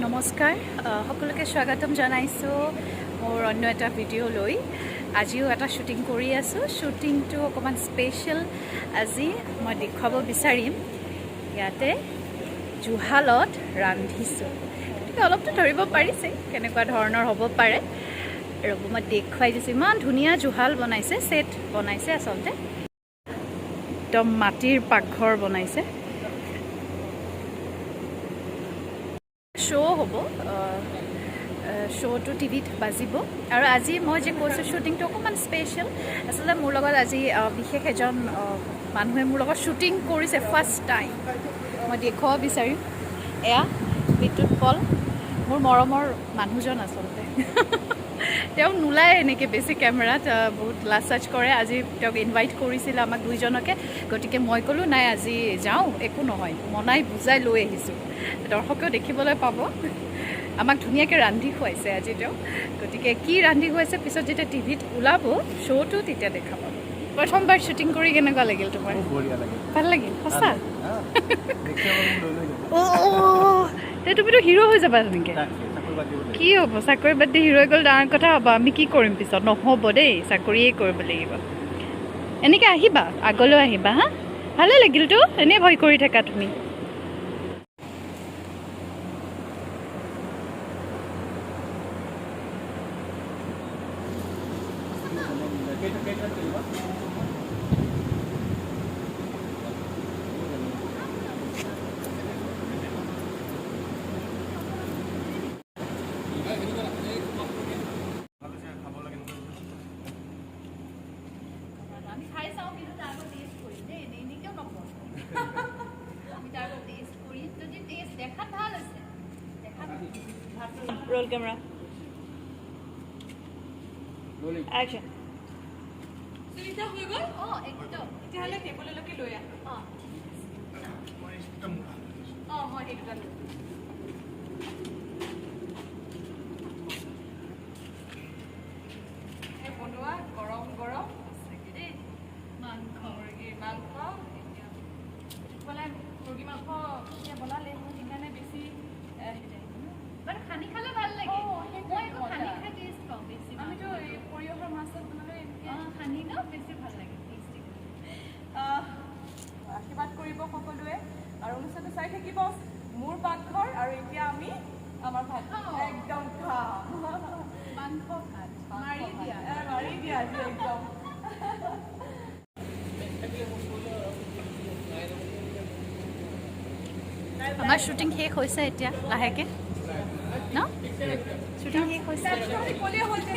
নমস্কাৰ সকলোকে স্বাগতম জনাইছোঁ মোৰ অন্য এটা ভিডিঅ' লৈ আজিও এটা শ্বুটিং কৰি আছোঁ শ্বুটিংটো অকণমান স্পেচিয়েল আজি মই দেখুৱাব বিচাৰিম ইয়াতে জুহালত ৰান্ধিছোঁ গতিকে অলপতো ধৰিব পাৰিছে কেনেকুৱা ধৰণৰ হ'ব পাৰে ৰ'ব মই দেখুৱাই দিছোঁ ইমান ধুনীয়া জুহাল বনাইছে ছেট বনাইছে আচলতে একদম মাটিৰ পাকঘৰ বনাইছে শ্ব' হ'ব শ্ব'টো টিভিত বাজিব আৰু আজি মই যে কৈছোঁ শ্বুটিংটো অকণমান স্পেচিয়েল আচলতে মোৰ লগত আজি বিশেষ এজন মানুহে মোৰ লগত শ্বুটিং কৰিছে ফাৰ্ষ্ট টাইম মই দেখুৱাব বিচাৰিম এয়া বিদ্যুৎ পল মোৰ মৰমৰ মানুহজন আচলতে তেওঁ নোলায় এনেকৈ বেছি কেমেৰাত বহুত লাজ চাজ কৰে আজি তেওঁক ইনভাইট কৰিছিলে আমাক দুইজনকে গতিকে মই ক'লোঁ নাই আজি যাওঁ একো নহয় মনাই বুজাই লৈ আহিছোঁ দৰ্শকেও দেখিবলৈ পাব আমাক ধুনীয়াকৈ ৰান্ধি খুৱাইছে আজি তেওঁ গতিকে কি ৰান্ধি খুৱাইছে পিছত যেতিয়া টিভিত ওলাব শ্ব'টো তেতিয়া দেখা পাব প্ৰথমবাৰ শ্বুটিং কৰি কেনেকুৱা লাগিল তোমাৰ ভাল লাগিল সঁচা অঁ তুমিতো হিৰ' হৈ যাবা তেনেকৈ কি হ'ব চাকৰি বাদ দি হিৰ' হৈ গ'ল ডাঙৰ কথা হ'ব আমি কি কৰিম পিছত নহ'ব দেই চাকৰিয়ে কৰিব লাগিব এনেকৈ আহিবা আগলৈ আহিবা হা ভালে লাগিলতো এনেই ভয় কৰি থাকা তুমি roll camera action সুবিধা হৈ গ'ল একদম তেতিয়াহ'লে টেবুললৈকে লৈ আহ মই সেইটা লৈ বনোৱা গৰম গৰম দেই মাংস মুৰ্গী মাংস বনাই মুৰ্গী মাংস এতিয়া বনালে সেইকাৰণে বেছি মানে সানি খালে ভাল লাগে মই একো সানি খাই টেষ্ট পাওঁ বেছি আমিতো এই সৰিয়হৰ মাছ বনালে এনেকৈ সানি ন বেছি ভাল লাগে টেষ্টি আশীৰ্বাদ কৰিব সকলোৱে আৰু অনুষ্ঠানটো চাই থাকিব মোৰ পাকঘৰ আৰু এতিয়া আমি আমাৰ ভাত একদম খাম মাংস ভাত মাৰি দিয়া আজি একদম আমাৰ শ্বুটিং শেষ হৈছে এতিয়া লাহেকৈ ন শ্বুটিং শেষ হৈছে ক'লেই হ'ল যে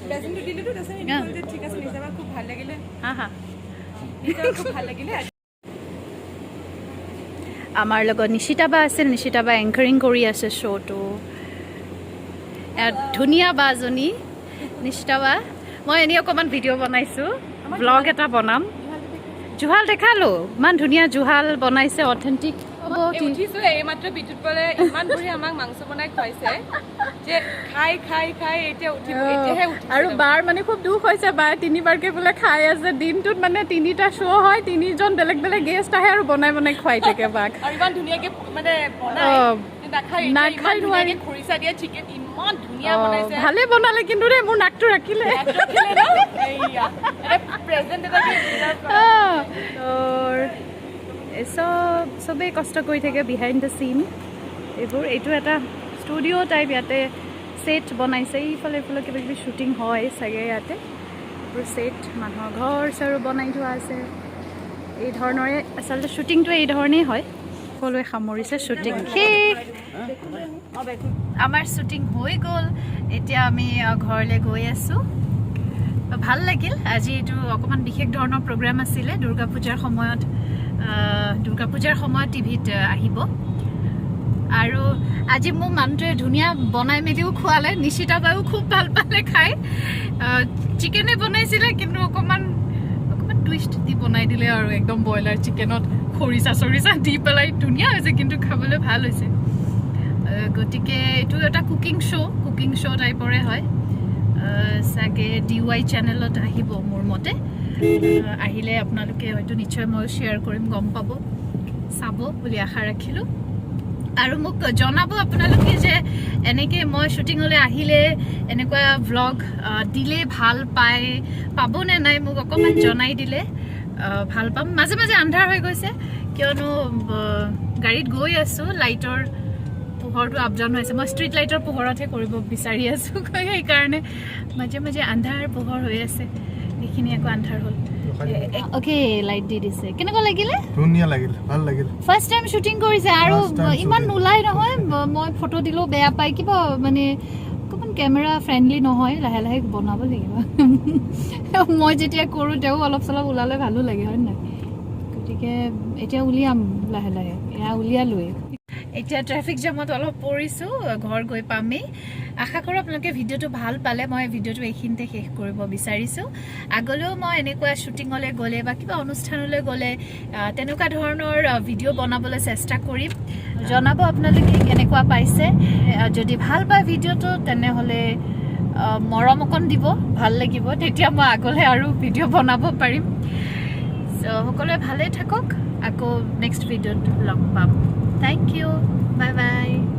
প্ৰেজেণ্টটো দিলোতো তাৰপিছত ঠিক আছে নিজাবা খুব ভাল লাগিলে হা খুব ভাল লাগিলে আমাৰ লগত নিশিতা বা আছিল নিশিতা বা এংকাৰিং কৰি আছে শ্ব'টো ধুনীয়া বাজনী নিশিতা বা মই এনেই অকণমান ভিডিঅ' বনাইছোঁ ব্লগ এটা বনাম জুহাল দেখালোঁ ইমান ধুনীয়া জুহাল বনাইছে অথেণ্টিক উঠিছো এইমাত্ৰ বিদ্যুৎ পলে ইমান বঢ়ি আমাক মাংস বনাই খুৱাইছে যে খাই খাই খাই এতিয়া উঠিব এতিয়াহে আৰু বাৰ মানে খুব দুখ হৈছে বাৰ তিনিবাৰকৈ বোলে খাই আছে দিনটোত মানে 3টা শ্ব' হয় 3জন বেলেগ বেলেগ গেষ্ট আহে আৰু বনাই বনাই খুৱাই থাকে বাক আৰু ইমান ধুনীয়াকৈ মানে নাখাই নোৱাৰি খৰিচা দিয়া চিকেন ইমান ধুনীয়া বনাইছে ভালে বনালে কিন্তু দেই মোৰ নাকটো ৰাখিলে প্ৰেজেণ্ট এটা চবেই কষ্ট কৰি থাকে বিহাইণ্ড দ্য চিন এইটো এটা ষ্টুডিঅ' টাইপ ইয়াতে ছেট বনাইছে এইফালে কিবা কিবি শ্বুটিং হয় চাগে ইয়াতে এইবোৰ ছেট মানুহৰ ঘৰ চৰো বনাই থোৱা আছে এই ধৰণৰে আচলতে শ্বুটিংটো এই ধৰণেই হয় সকলোৱে সামৰিছে শ্বুটিং শেষ আমাৰ শ্বুটিং হৈ গ'ল এতিয়া আমি ঘৰলৈ গৈ আছোঁ ভাল লাগিল আজি এইটো অকণমান বিশেষ ধৰণৰ প্ৰগ্ৰাম আছিলে দুৰ্গা পূজাৰ সময়ত টিভিত আহিব আৰু আজি মোৰ মানুহটোৱে ধুনীয়া বনাই মেলিও খোৱালে নিশিতা বায়ো খুব ভাল পালে খাই চিকেনে বনাইছিলে কিন্তু অকণমান টুইষ্ট দি বনাই দিলে আৰু একদম ব্ৰইলাৰ চিকেনত খৰিচা চৰিচা দি পেলাই ধুনীয়া হৈছে কিন্তু খাবলৈ ভাল হৈছে গতিকে এইটো এটা কুকিং শ্ব' টাইপৰে হয় চাগে DY চেনেলত আহিব মোৰ মতে আহিলে আপোনালোকে হয়তো নিশ্চয় মই শ্বেয়াৰ কৰিম গম পাব চাব বুলি আশা ৰাখিলোঁ আৰু মোক জনাব আপোনালোকে যে এনেকৈ মই শ্বুটিঙলৈ আহিলে এনেকুৱা ভ্লগ দিলে ভাল পাবনে নাই মোক অকণমান জনাই দিলে ভাল পাম মাজে মাজে আন্ধাৰ হৈ গৈছে কিয়নো গাড়ীত গৈ আছোঁ লাইটৰ পোহৰটো আপ ডাউন হৈছে মই ষ্ট্ৰীট লাইটৰ পোহৰতহে কৰিব বিচাৰি আছোঁ সেইকাৰণে মাজে মাজে আন্ধাৰ পোহৰ হৈ আছে এইখিনি আকৌ আন্ধাৰ হ'ল অ'কে লাইট দি দিছে কেনেকুৱা লাগিলে ধুনীয়া লাগিল ভাল লাগিল ফাৰ্ষ্ট টাইম শ্বুটিং কৰিছে আৰু ইমান নোলাই নহয় মই ফটো দিলেও বেয়া পাই কিবা মানে অকণমান কেমেৰা ফ্ৰেণ্ডলি নহয় লাহে লাহে বনাব লাগিব মই যেতিয়া কৰোঁ তেওঁ অলপ চলপ ওলালে ভালো লাগে হয় নাই গতিকে এতিয়া উলিয়াম লাহে লাহে এয়া উলিয়ালোৱে এতিয়া ট্ৰেফিক জামত অলপ পৰিছোঁ ঘৰ গৈ পামেই আশা কৰোঁ আপোনালোকে ভিডিঅ'টো ভাল পালে মই ভিডিঅ'টো এইখিনিতে শেষ কৰিব বিচাৰিছোঁ আগলৈও মই এনেকুৱা শ্বুটিঙলৈ গ'লে বা কিবা অনুষ্ঠানলৈ গ'লে তেনেকুৱা ধৰণৰ ভিডিঅ' বনাবলৈ চেষ্টা কৰিম জনাব আপোনালোকে কেনেকুৱা পাইছে যদি ভাল পায় ভিডিঅ'টো তেনেহ'লে মৰম অকণ দিব ভাল লাগিব তেতিয়া মই আগলৈ আৰু ভিডিঅ' বনাব পাৰিম চ' সকলোৱে ভালেই থাকক আকৌ নেক্সট ভিডিঅ'ত লগ পাম Thank you. Bye-bye.